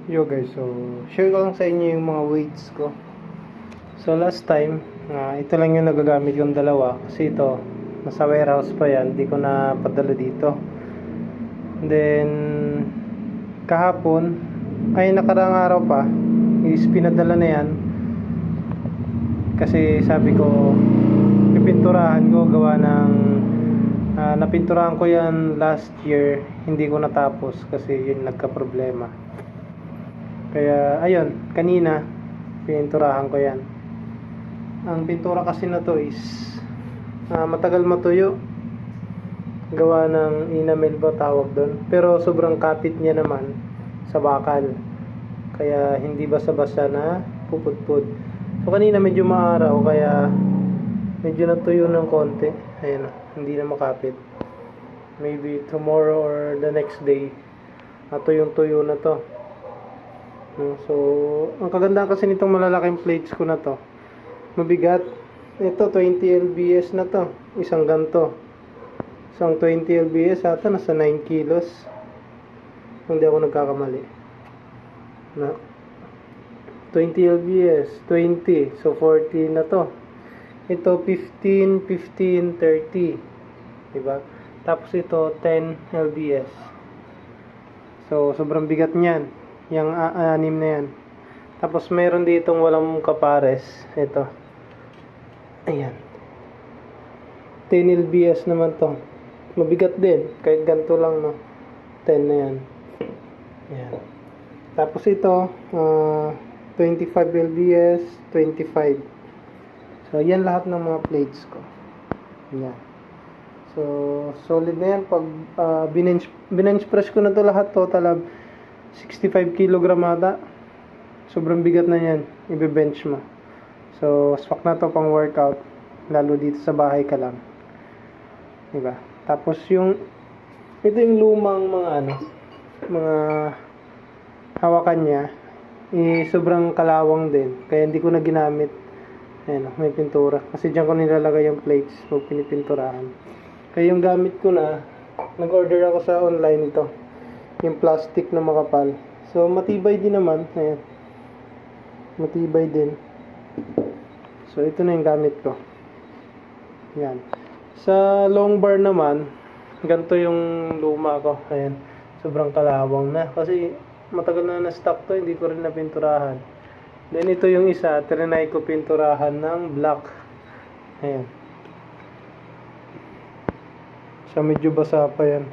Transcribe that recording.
Yo guys, so share ko lang sa inyo yung mga weights ko. So last time, ito lang yung nagagamit yung dalawa kasi ito, nasa warehouse pa yan, hindi ko na padala dito. And then kahapon, ay nakarang araw pa, is pinadala na yan. Kasi sabi ko, pipinturahan ko gawa ng napinturahan ko yan last year, hindi ko natapos kasi yun nagka-problema. Kaya ayun, kanina pininturahan ko yan. Ang pintura kasi na to is matagal matuyo, gawa ng enamel ba tawag doon, pero sobrang kapit niya naman sa bakal, kaya hindi basta-basta na pupudpud. So kanina medyo maaraw kaya medyo natuyo ng konti. Ayun, hindi na makapit. Maybe tomorrow or the next day natuyong-tuyo na to. So ang kagandahan kasi nitong malalaking plates ko na to, mabigat. Ito 20 lbs na to, isang ganto. Isang 20 lbs ata nasa 9 kilos, hindi ako nagkakamali na 20 lbs 20, so 40 na to. Ito 15, 15, 30, diba? Tapos ito 10 lbs, so sobrang bigat niyan, yung anim na yan. Tapos meron ditong walang kapares, ito, ayan, 10 lbs naman to, mabigat din, kahit ganito lang, no? 10 na yan. Ayan. Tapos ito 25 lbs, 25. So yan lahat ng mga plates ko. Ayan. So solid na yan. Pag binench press ko na to lahat, total of 65 kg ata. Sobrang bigat na yan, ibe-bench mo. So swak na to pang workout, lalo dito sa bahay ka lang, diba? Tapos ito yung lumang mga hawakan niya, sobrang kalawang din, kaya hindi ko na ginamit. Ayan, may pintura kasi dyan ko nilalagay yung plates pag pinipinturahan. Kaya yung gamit ko na, nag-order ako sa online ito, yung plastic na makapal. So matibay din naman. Ayan, matibay din. So ito na yung gamit ko. Yan. Sa long bar naman, ganito yung luma ko. Ayan, sobrang kalawang na kasi matagal na na-stock to, hindi ko rin napinturahan. Then ito yung isa, trinay ko pinturahan ng black. Ayan. So medyo basa pa yan.